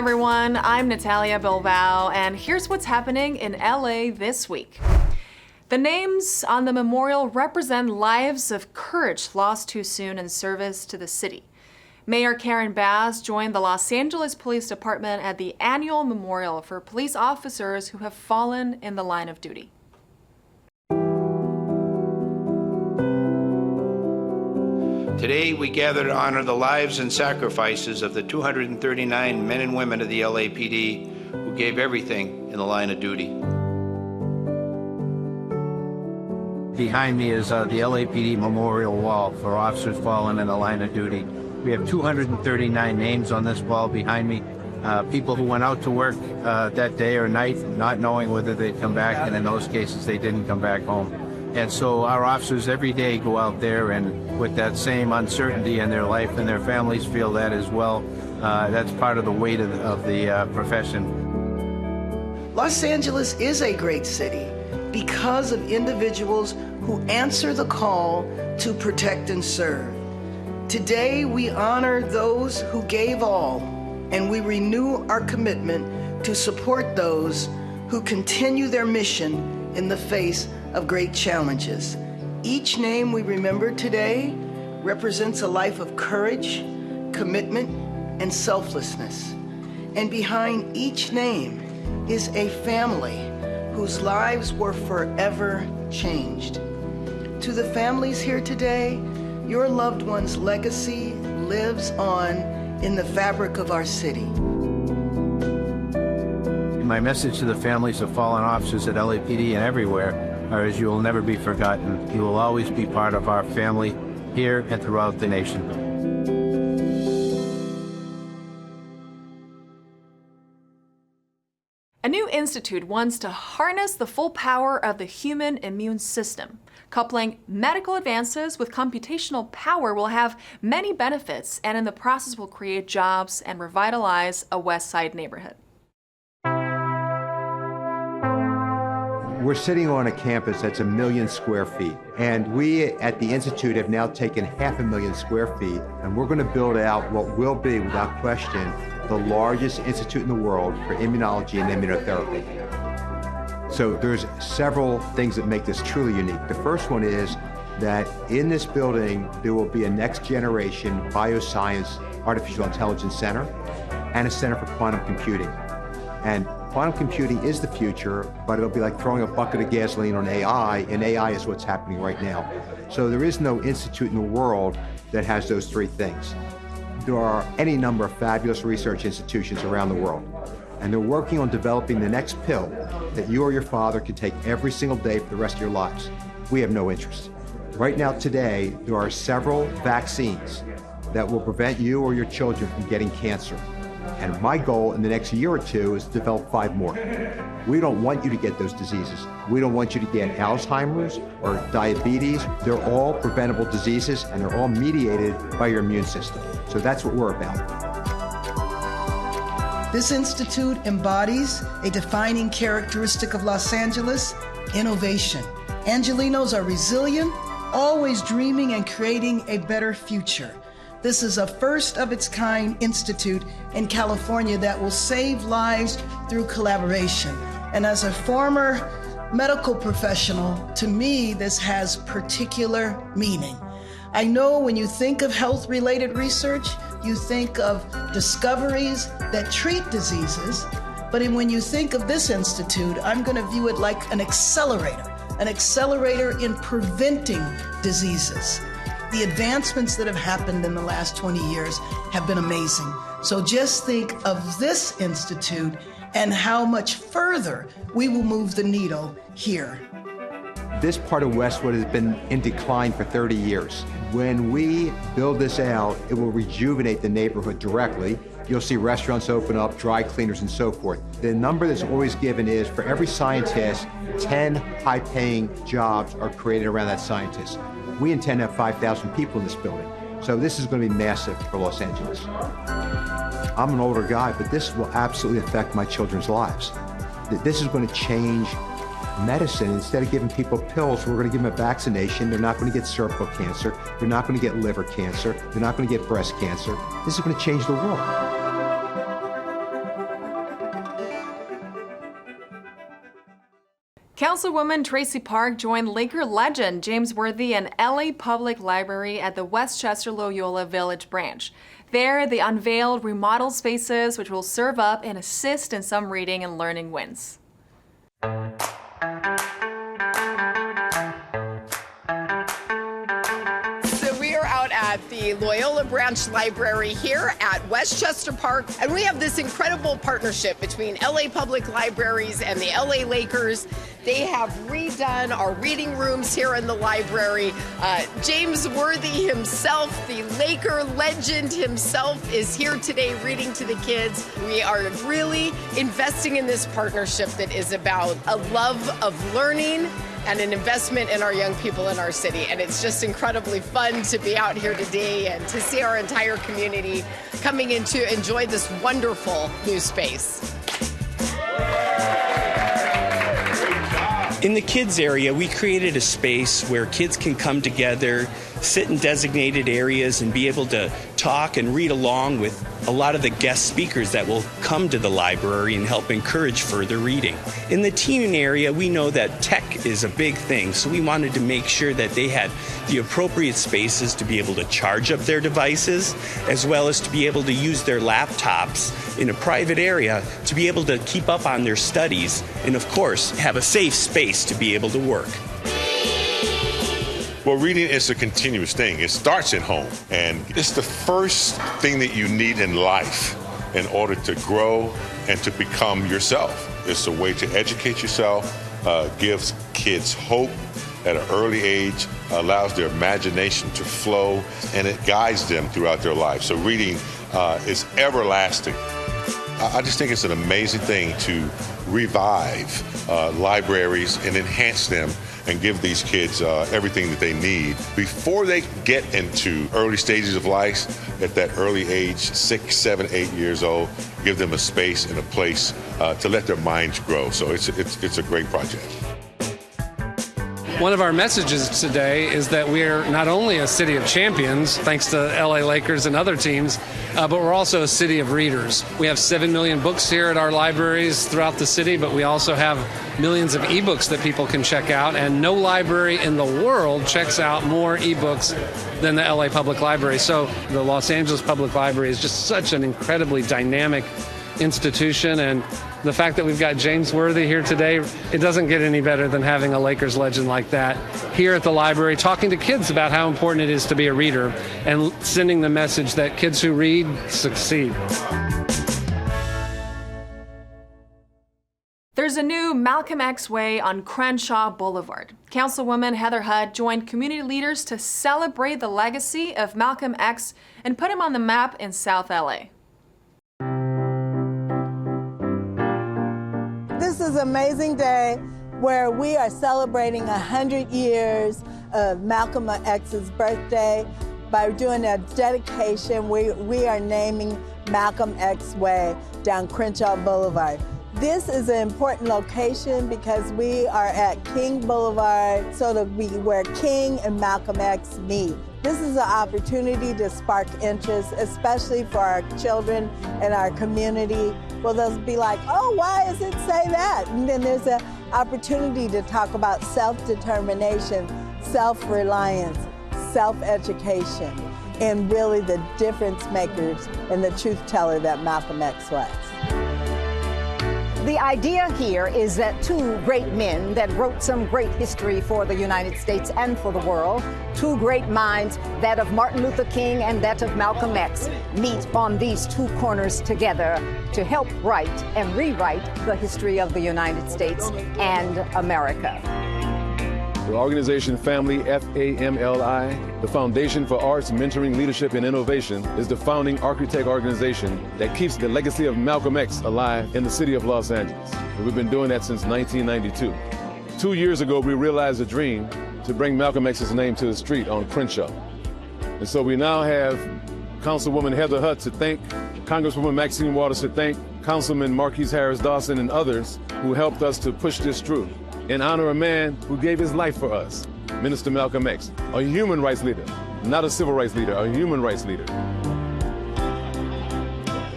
everyone. I'm Natalia Bilbao, and here's what's happening in LA this week. The names on the memorial represent lives of courage lost too soon in service to the city. Mayor Karen Bass joined the Los Angeles Police Department at the annual memorial for police officers who have fallen in the line of duty. Today, we gather to honor the lives and sacrifices of the 239 men and women of the LAPD who gave everything in the line of duty. Behind me is the LAPD memorial wall for officers fallen in the line of duty. We have 239 names on this wall behind me. People who went out to work that day or night not knowing whether they'd come back, and in those cases they didn't come back home. And so our officers every day go out there and with that same uncertainty in their life, and their families feel that as well. That's part of the weight of the profession. Los Angeles is a great city because of individuals who answer the call to protect and serve. Today we honor those who gave all, and we renew our commitment to support those who continue their mission in the face of great challenges. Each name we remember today represents a life of courage, commitment, and selflessness. And behind each name is a family whose lives were forever changed. To the families here today, your loved one's legacy lives on in the fabric of our city. My message to the families of fallen officers at LAPD and everywhere is you will never be forgotten. You will always be part of our family here and throughout the nation. A new institute wants to harness the full power of the human immune system. Coupling medical advances with computational power will have many benefits, and in the process will create jobs and revitalize a West Side neighborhood. We're sitting on a campus that's 1 million square feet, and we at the Institute have now taken 500,000 square feet, and we're going to build out what will be, without question, the largest institute in the world for immunology and immunotherapy. So there's several things that make this truly unique. The first one is that in this building, there will be a next generation bioscience artificial intelligence center and a center for quantum computing. And quantum computing is the future, but it'll be like throwing a bucket of gasoline on AI, and AI is what's happening right now. So there is no institute in the world that has those three things. There are any number of fabulous research institutions around the world, and they're working on developing the next pill that you or your father can take every single day for the rest of your lives. We have no interest. Right now, today, there are several vaccines that will prevent you or your children from getting cancer. And my goal in the next year or two is to develop 5 more. We don't want you to get those diseases. We don't want you to get Alzheimer's or diabetes. They're all preventable diseases, and they're all mediated by your immune system. So that's what we're about. This institute embodies a defining characteristic of Los Angeles: innovation. Angelinos are resilient, always dreaming and creating a better future. This is a first-of-its-kind institute in California that will save lives through collaboration. And as a former medical professional, to me, this has particular meaning. I know when you think of health-related research, you think of discoveries that treat diseases, but when you think of this institute, I'm going to view it like an accelerator in preventing diseases. The advancements that have happened in the last 20 years have been amazing. So just think of this institute and how much further we will move the needle here. This part of Westwood has been in decline for 30 years. When we build this out, it will rejuvenate the neighborhood directly. You'll see restaurants open up, dry cleaners, and so forth. The number that's always given is for every scientist, 10 high-paying jobs are created around that scientist. We intend to have 5,000 people in this building. So this is going to be massive for Los Angeles. I'm an older guy, but this will absolutely affect my children's lives. This is going to change medicine. Instead of giving people pills, we're going to give them a vaccination. They're not going to get cervical cancer. They're not going to get liver cancer. They're not going to get breast cancer. This is going to change the world. Councilwoman Tracy Park joined Laker legend James Worthy and LA Public Library at the Westchester-Loyola Village branch. There, they unveiled remodeled spaces which will serve up and assist in some reading and learning wins. At the Loyola Branch Library here at Westchester Park, and we have this incredible partnership between LA Public Libraries and the LA Lakers. They have redone our reading rooms here in the library. James Worthy himself, the Laker legend himself, is here today reading to the kids. We are really investing in this partnership that is about a love of learning and an investment in our young people in our city. And it's just incredibly fun to be out here today and to see our entire community coming in to enjoy this wonderful new space. In the kids area, we created a space where kids can come together, sit in designated areas, and be able to talk and read along with a lot of the guest speakers that will come to the library and help encourage further reading. In the teen area, we know that tech is a big thing, so we wanted to make sure that they had the appropriate spaces to be able to charge up their devices, as well as to be able to use their laptops in a private area to be able to keep up on their studies, and of course, have a safe space to be able to work. Well, reading is a continuous thing. It starts at home, and it's the first thing that you need in life in order to grow and to become yourself. It's a way to educate yourself, gives kids hope at an early age, allows their imagination to flow, and it guides them throughout their life. So reading is everlasting. I just think it's an amazing thing to revive libraries and enhance them and give these kids everything that they need before they get into early stages of life. At that early age, 6, 7, 8 years old, give them a space and a place to let their minds grow. So it's a great project. One of our messages today is that we're not only a city of champions, thanks to LA Lakers and other teams, but we're also a city of readers. We have 7 million books here at our libraries throughout the city, but we also have millions of ebooks that people can check out, and no library in the world checks out more ebooks than the LA Public Library. So the Los Angeles Public Library is just such an incredibly dynamic institution, and the fact that we've got James Worthy here today, it doesn't get any better than having a Lakers legend like that here at the library, talking to kids about how important it is to be a reader and sending the message that kids who read succeed. There's a new Malcolm X Way on Crenshaw Boulevard. Councilwoman Heather Hutt joined community leaders to celebrate the legacy of Malcolm X and put him on the map in South LA. This is an amazing day where we are celebrating 100 years of Malcolm X's birthday. By doing a dedication, we are naming Malcolm X Way down Crenshaw Boulevard. This is an important location because we are at King Boulevard, so to be where King and Malcolm X meet. This is an opportunity to spark interest, especially for our children and our community. Well, they'll be like, oh, why does it say that? And then there's an opportunity to talk about self-determination, self-reliance, self-education, and really the difference makers and the truth teller that Malcolm X was. The idea here is that two great men that wrote some great history for the United States and for the world, two great minds, that of Martin Luther King and that of Malcolm X, meet on these two corners together to help write and rewrite the history of the United States and America. The organization Family, FAMLI, the Foundation for Arts, Mentoring, Leadership, and Innovation, is the founding architect organization that keeps the legacy of Malcolm X alive in the city of Los Angeles. And we've been doing that since 1992. 2 years ago, we realized a dream to bring Malcolm X's name to the street on Crenshaw. And so we now have Councilwoman Heather Hutt to thank, Congresswoman Maxine Waters to thank, Councilman Marquise Harris Dawson and others who helped us to push this through, and honor a man who gave his life for us, Minister Malcolm X, a human rights leader, not a civil rights leader, a human rights leader.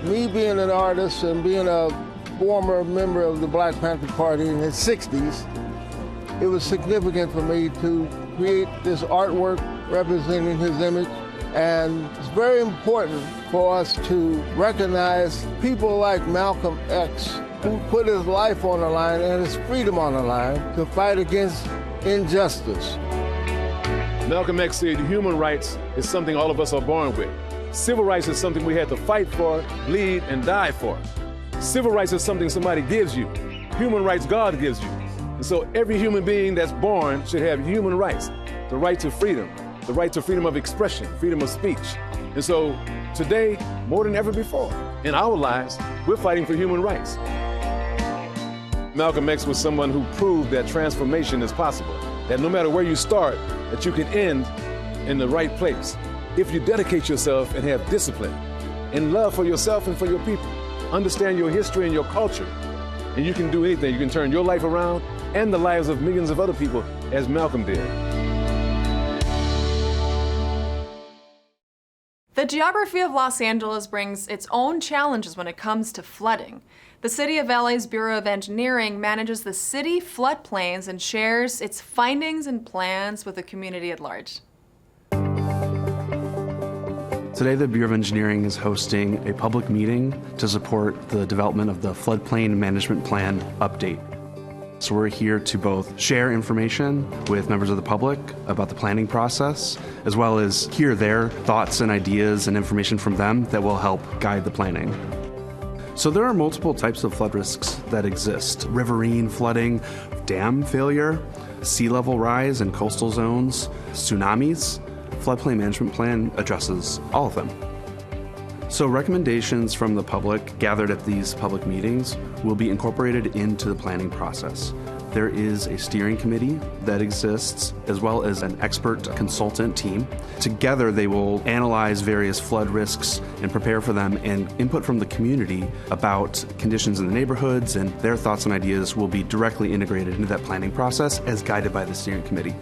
Me being an artist and being a former member of the Black Panther Party in the 60s, it was significant for me to create this artwork representing his image. And it's very important for us to recognize people like Malcolm X, who put his life on the line and his freedom on the line to fight against injustice. Malcolm X said human rights is something all of us are born with. Civil rights is something we had to fight for, bleed, and die for. Civil rights is something somebody gives you. Human rights God gives you. And so every human being that's born should have human rights. The right to freedom of expression, freedom of speech. And so today, more than ever before, in our lives, we're fighting for human rights. Malcolm X was someone who proved that transformation is possible, that no matter where you start, that you can end in the right place if you dedicate yourself and have discipline and love for yourself and for your people. Understand your history and your culture, and you can do anything. You can turn your life around and the lives of millions of other people as Malcolm did. The geography of Los Angeles brings its own challenges when it comes to flooding. The City of LA's Bureau of Engineering manages the city floodplains and shares its findings and plans with the community at large. Today, the Bureau of Engineering is hosting a public meeting to support the development of the Floodplain Management Plan update. So we're here to both share information with members of the public about the planning process, as well as hear their thoughts and ideas and information from them that will help guide the planning. So there are multiple types of flood risks that exist: riverine flooding, dam failure, sea level rise in coastal zones, tsunamis. Floodplain Management Plan addresses all of them. So recommendations from the public gathered at these public meetings will be incorporated into the planning process. There is a steering committee that exists, as well as an expert consultant team. Together, they will analyze various flood risks and prepare for them, and input from the community about conditions in the neighborhoods and their thoughts and ideas will be directly integrated into that planning process as guided by the steering committee.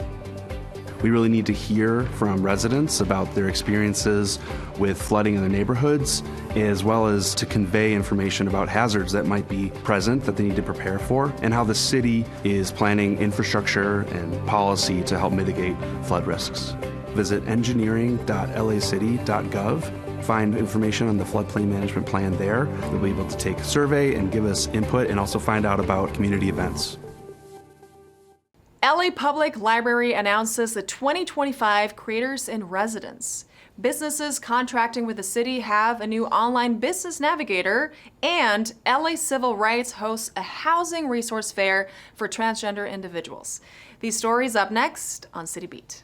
We really need to hear from residents about their experiences with flooding in their neighborhoods, as well as to convey information about hazards that might be present that they need to prepare for, and how the city is planning infrastructure and policy to help mitigate flood risks. Visit engineering.lacity.gov. Find information on the Floodplain Management Plan there. You'll be able to take a survey and give us input, and also find out about community events. LA Public Library announces the 2025 Creators in Residence. Businesses contracting with the city have a new online business navigator, and LA Civil Rights hosts a housing resource fair for transgender individuals. These stories up next on CityBeat.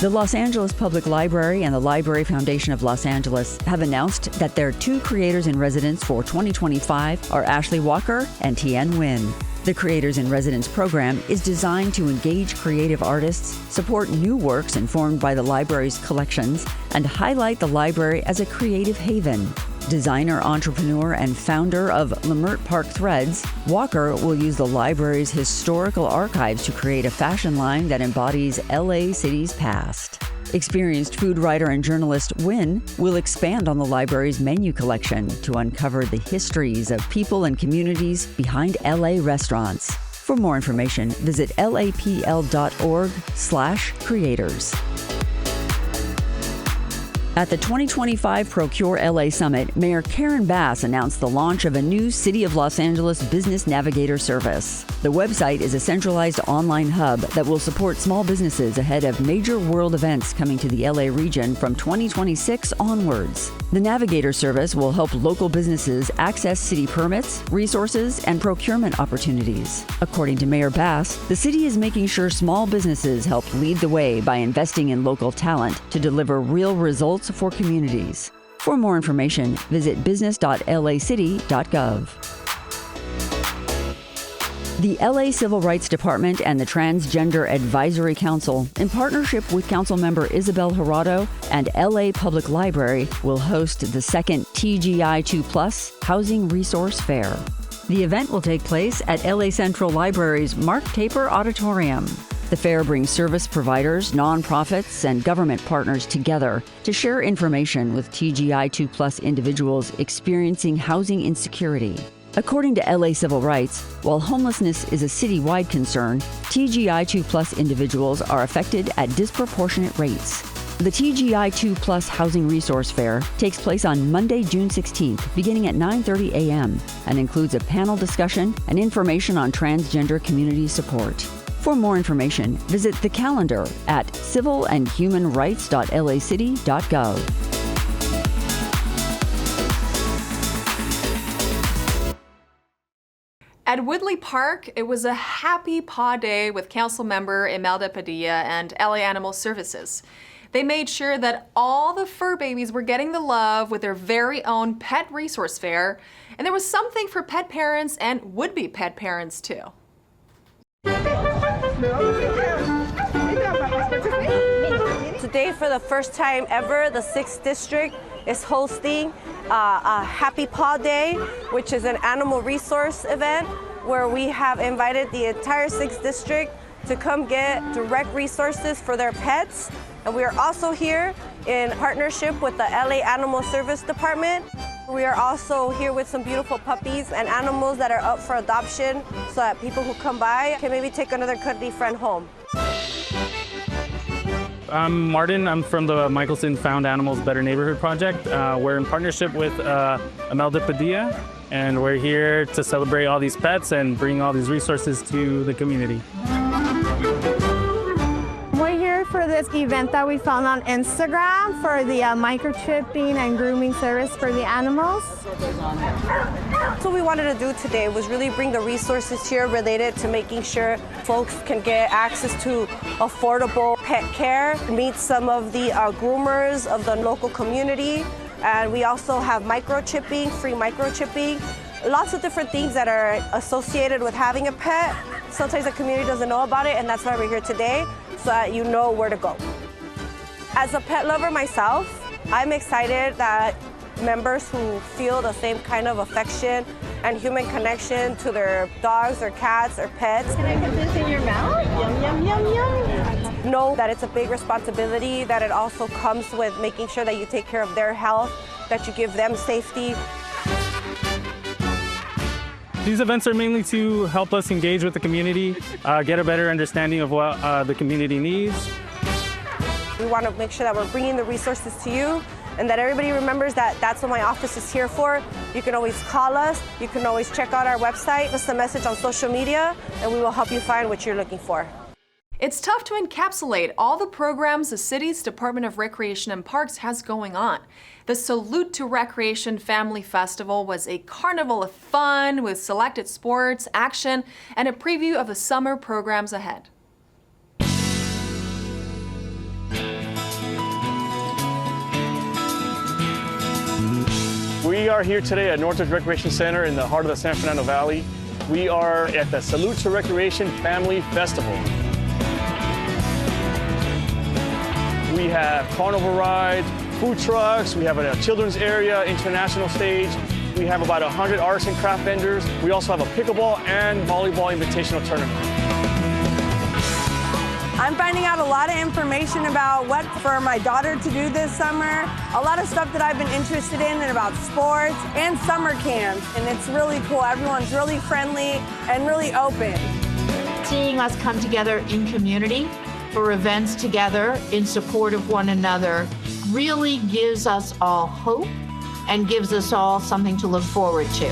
The Los Angeles Public Library and the Library Foundation of Los Angeles have announced that their two creators in residence for 2025 are Ashley Walker and Tien Nguyen. The Creators in Residence program is designed to engage creative artists, support new works informed by the library's collections, and highlight the library as a creative haven. Designer, entrepreneur, and founder of Lemert Park Threads, Walker will use the library's historical archives to create a fashion line that embodies LA City's past. Experienced food writer and journalist Nguyen will expand on the library's menu collection to uncover the histories of people and communities behind LA restaurants. For more information, visit lapl.org/creators. At the 2025 Procure LA Summit, Mayor Karen Bass announced the launch of a new City of Los Angeles Business Navigator service. The website is a centralized online hub that will support small businesses ahead of major world events coming to the LA region from 2026 onwards. The Navigator service will help local businesses access city permits, resources, and procurement opportunities. According to Mayor Bass, the city is making sure small businesses help lead the way by investing in local talent to deliver real results for communities. For more information, visit business.lacity.gov. The LA Civil Rights Department and the Transgender Advisory Council, in partnership with Councilmember Isabel Jurado and LA Public Library, will host the second TGI2+ Housing Resource Fair. The event will take place at LA Central Library's Mark Taper Auditorium. The fair brings service providers, nonprofits, and government partners together to share information with TGI2+ individuals experiencing housing insecurity. According to LA Civil Rights, while homelessness is a citywide concern, TGI2+ individuals are affected at disproportionate rates. The TGI2+ Housing Resource Fair takes place on Monday, June 16th, beginning at 9:30 a.m., and includes a panel discussion and information on transgender community support. For more information, visit the calendar at civilandhumanrights.lacity.gov. At Woodley Park, it was a happy paw day with council member Imelda Padilla and LA Animal Services. They made sure that all the fur babies were getting the love with their very own pet resource fair, and there was something for pet parents and would-be pet parents too. Today, for the first time ever, the 6th District is hosting a Happy Paw Day, which is an animal resource event where we have invited the entire 6th District to come get direct resources for their pets. And we are also here in partnership with the LA Animal Service Department. We are also here with some beautiful puppies and animals that are up for adoption so that people who come by can maybe take another cuddly friend home. I'm Martin. I'm from the Michelson Found Animals Better Neighborhood Project. We're in partnership with Imelda Padilla, and we're here to celebrate all these pets and bring all these resources to the community. We're here for this event that we found on Instagram for the microchipping and grooming service for the animals. What we wanted to do today was really bring the resources here related to making sure folks can get access to affordable pet care, meet some of the groomers of the local community, and we also have microchipping, free microchipping, lots of different things that are associated with having a pet. Sometimes the community doesn't know about it, and that's why we're here today, so that you know where to go. As a pet lover myself, I'm excited that members who feel the same kind of affection and human connection to their dogs or cats or pets. Can I put this in your mouth? Yum, yum, yum, yum. Know that it's a big responsibility, that it also comes with making sure that you take care of their health, that you give them safety. These events are mainly to help us engage with the community, get a better understanding of what the community needs. We want to make sure that we're bringing the resources to you and that everybody remembers that that's what my office is here for. You can always call us, you can always check out our website, leave us a message on social media, and we will help you find what you're looking for. It's tough to encapsulate all the programs the city's Department of Recreation and Parks has going on. The Salute to Recreation Family Festival was a carnival of fun with selected sports, action, and a preview of the summer programs ahead. We are here today at Northridge Recreation Center in the heart of the San Fernando Valley. We are at the Salute to Recreation Family Festival. We have carnival rides, food trucks, we have a children's area, international stage. We have about 100 arts and craft vendors. We also have a pickleball and volleyball invitational tournament. I'm finding out a lot of information about what for my daughter to do this summer, a lot of stuff that I've been interested in and about sports and summer camps, and it's really cool. Everyone's really friendly and really open. Seeing us come together in community for events together in support of one another really gives us all hope and gives us all something to look forward to.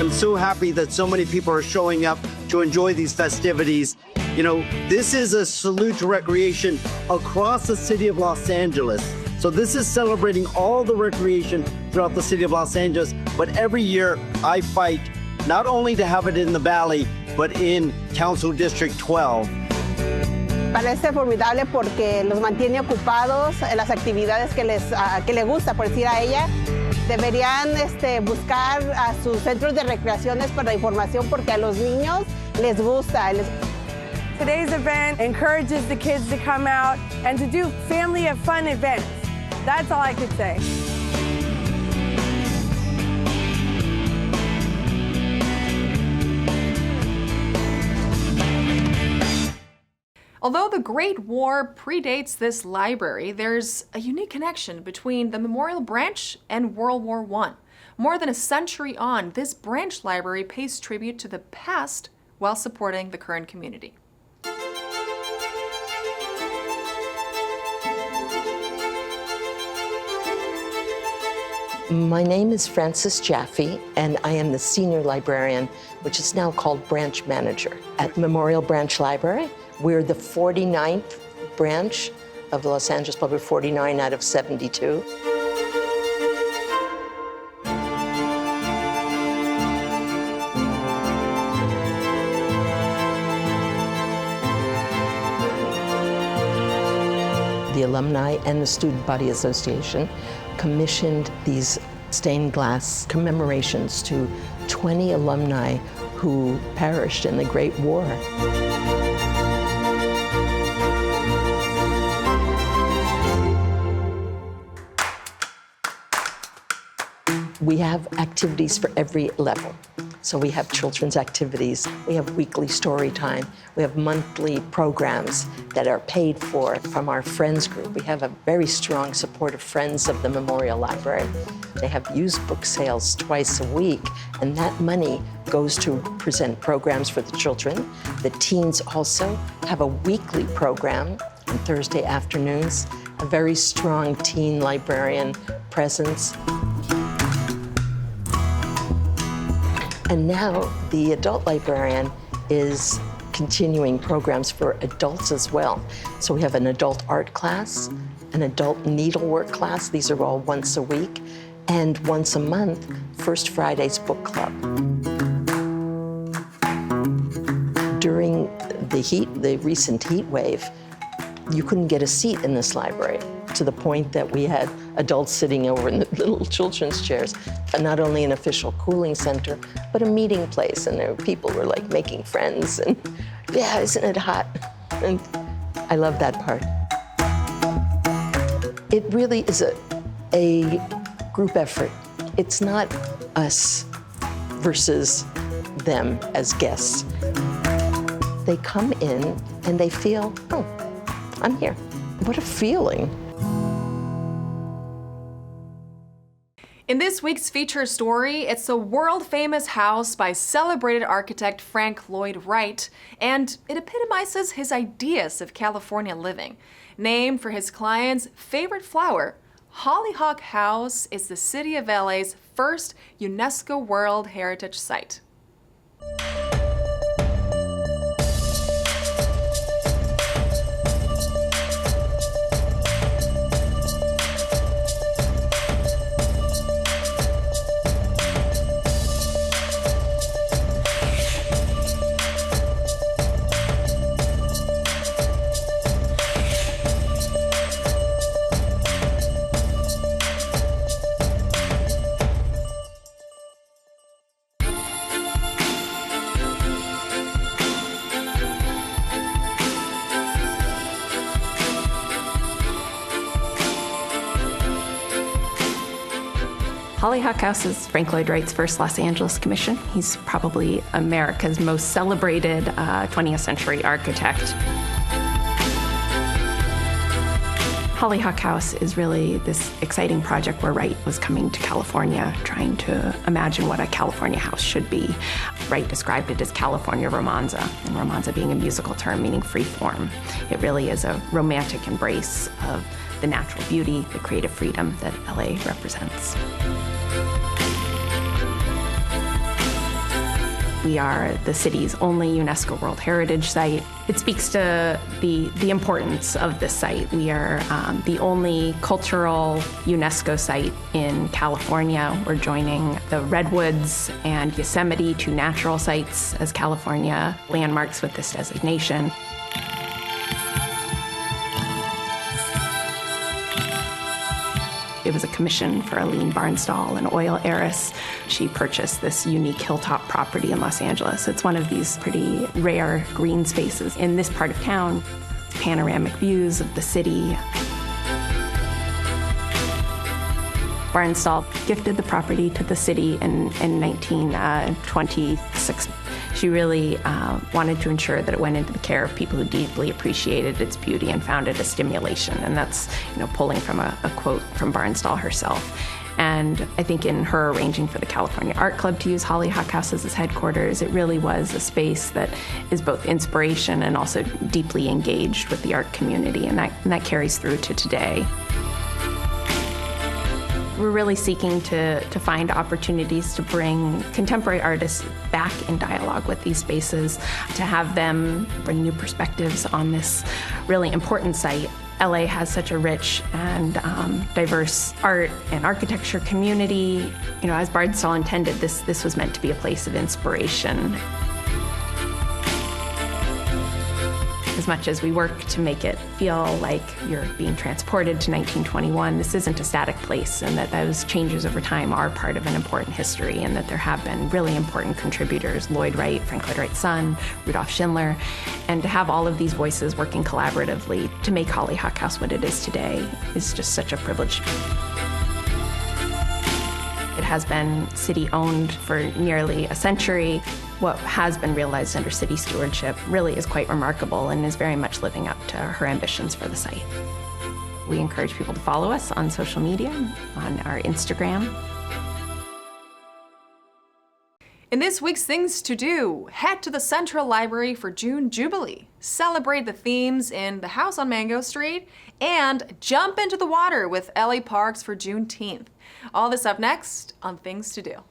I'm so happy that so many people are showing up to enjoy these festivities. You know, this is a salute to recreation across the city of Los Angeles. So this is celebrating all the recreation throughout the city of Los Angeles. But every year I fight not only to have it in the Valley, but in Council District 12. Parece formidable porque los mantiene ocupados en las actividades que les gusta, por decir a ella. Deberían buscar a sus centros de recreaciones para información porque a los niños les gusta. Today's event encourages the kids to come out and to do family of fun events. That's all I could say. Although the Great War predates this library, there's a unique connection between the Memorial Branch and World War I. More than a century on, this branch library pays tribute to the past while supporting the current community. My name is Frances Jaffe, and I am the senior librarian, which is now called branch manager at Memorial Branch Library. We're the 49th branch of the Los Angeles Public, 49 out of 72. The alumni and the Student Body Association commissioned these stained glass commemorations to 20 alumni who perished in the Great War. We have activities for every level. So we have children's activities, we have weekly story time, we have monthly programs that are paid for from our Friends group. We have a very strong support of Friends of the Memorial Library. They have used book sales twice a week, and that money goes to present programs for the children. The teens also have a weekly program on Thursday afternoons, a very strong teen librarian presence. And now the adult librarian is continuing programs for adults as well. So we have an adult art class, an adult needlework class. These are all once a week. And once a month, First Friday's book club. During the recent heat wave, you couldn't get a seat in this library, to the point that we had adults sitting over in the little children's chairs, and not only an official cooling center, but a meeting place, and there were people were like making friends, and yeah, isn't it hot? And I love that part. It really is a group effort. It's not us versus them as guests. They come in and they feel, oh, I'm here. What a feeling. In this week's feature story, it's a world-famous house by celebrated architect Frank Lloyd Wright, and it epitomizes his ideas of California living. Named for his client's favorite flower, Hollyhock House is the City of LA's first UNESCO World Heritage Site. Hollyhock House is Frank Lloyd Wright's first Los Angeles commission. He's probably America's most celebrated 20th century architect. Hollyhock House is really this exciting project where Wright was coming to California, trying to imagine what a California house should be. Wright described it as California romanza, and romanza being a musical term meaning free form. It really is a romantic embrace of the natural beauty, the creative freedom that LA represents. We are the city's only UNESCO World Heritage Site. It speaks to the importance of this site. We are the only cultural UNESCO site in California. We're joining the Redwoods and Yosemite, two natural sites, as California landmarks with this designation. It was a commission for Aline Barnstall, an oil heiress. She purchased this unique hilltop property in Los Angeles. It's one of these pretty rare green spaces in this part of town. Panoramic views of the city. Barnstall gifted the property to the city in 1926. She really wanted to ensure that it went into the care of people who deeply appreciated its beauty and found it a stimulation. And that's, pulling from a quote from Barnstall herself. And I think in her arranging for the California Art Club to use Hollyhock House as its headquarters, it really was a space that is both inspiration and also deeply engaged with the art community, and that carries through to today. We're really seeking to find opportunities to bring contemporary artists back in dialogue with these spaces, to have them bring new perspectives on this really important site. LA has such a rich and diverse art and architecture community. As Barnstall intended, this was meant to be a place of inspiration. As much as we work to make it feel like you're being transported to 1921, this isn't a static place, and that those changes over time are part of an important history, and that there have been really important contributors, Lloyd Wright, Frank Lloyd Wright's son, Rudolph Schindler, and to have all of these voices working collaboratively to make Hollyhock House what it is today is just such a privilege. It has been city-owned for nearly a century. What has been realized under city stewardship really is quite remarkable and is very much living up to her ambitions for the site. We encourage people to follow us on social media, on our Instagram. In this week's Things to Do, head to the Central Library for June Jubilee, celebrate the themes in the house on Mango Street, and jump into the water with LA Parks for Juneteenth. All this up next on Things to Do.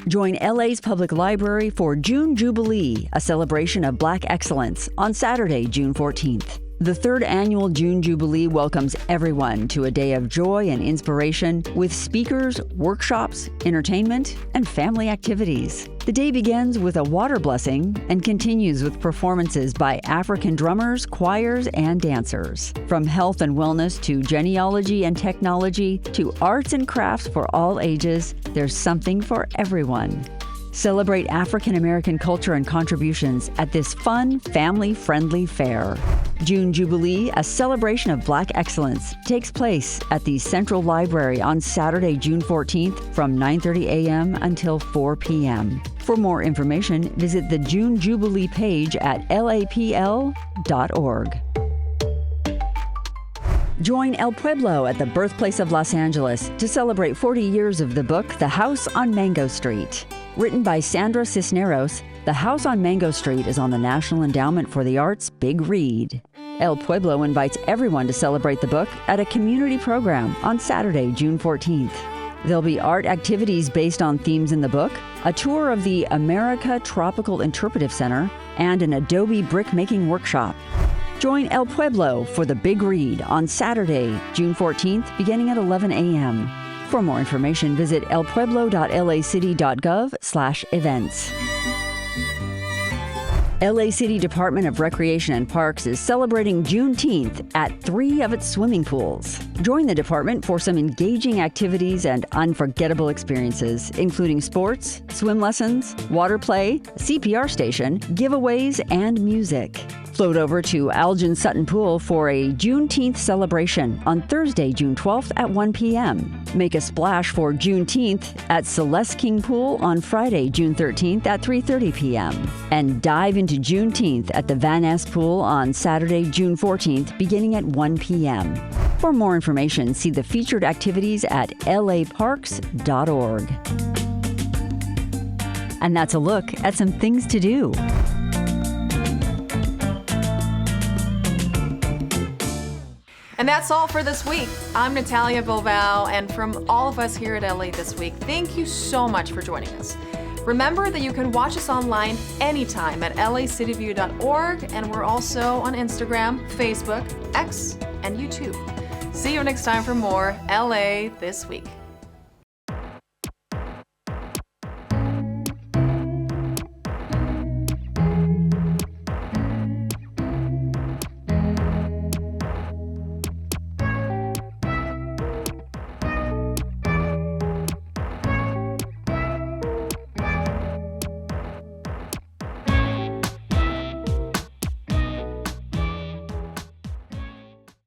Join LA's Public Library for June Jubilee, a celebration of Black excellence, on Saturday, June 14th. The third annual June Jubilee welcomes everyone to a day of joy and inspiration with speakers, workshops, entertainment, and family activities. The day begins with a water blessing and continues with performances by African drummers, choirs, and dancers. From health and wellness to genealogy and technology to arts and crafts for all ages, there's something for everyone. Celebrate African American culture and contributions at this fun, family-friendly fair. June Jubilee, a celebration of Black excellence, takes place at the Central Library on Saturday, June 14th from 9:30 a.m. until 4 p.m. For more information, visit the June Jubilee page at lapl.org. Join El Pueblo at the birthplace of Los Angeles to celebrate 40 years of the book The House on Mango Street. Written by Sandra Cisneros, The House on Mango Street is on the National Endowment for the Arts' Big Read. El Pueblo invites everyone to celebrate the book at a community program on Saturday, June 14th. There'll be art activities based on themes in the book, a tour of the America Tropical Interpretive Center, and an Adobe brick-making workshop. Join El Pueblo for the Big Read on Saturday, June 14th, beginning at 11 a.m. For more information, visit elpueblo.lacity.gov/events. LA City Department of Recreation and Parks is celebrating Juneteenth at 3 of its swimming pools. Join the department for some engaging activities and unforgettable experiences, including sports, swim lessons, water play, CPR station, giveaways, and music. Float over to Algin Sutton Pool for a Juneteenth celebration on Thursday, June 12th at 1 p.m. Make a splash for Juneteenth at Celeste King Pool on Friday, June 13th at 3:30 p.m. And dive into Juneteenth at the Van Ness Pool on Saturday, June 14th, beginning at 1 p.m. For more information, see the featured activities at laparks.org. And that's a look at some things to do. And that's all for this week. I'm Natalia Bilbao, and from all of us here at LA This Week, thank you so much for joining us. Remember that you can watch us online anytime at lacityview.org, and we're also on Instagram, Facebook, X, and YouTube. See you next time for more LA This Week.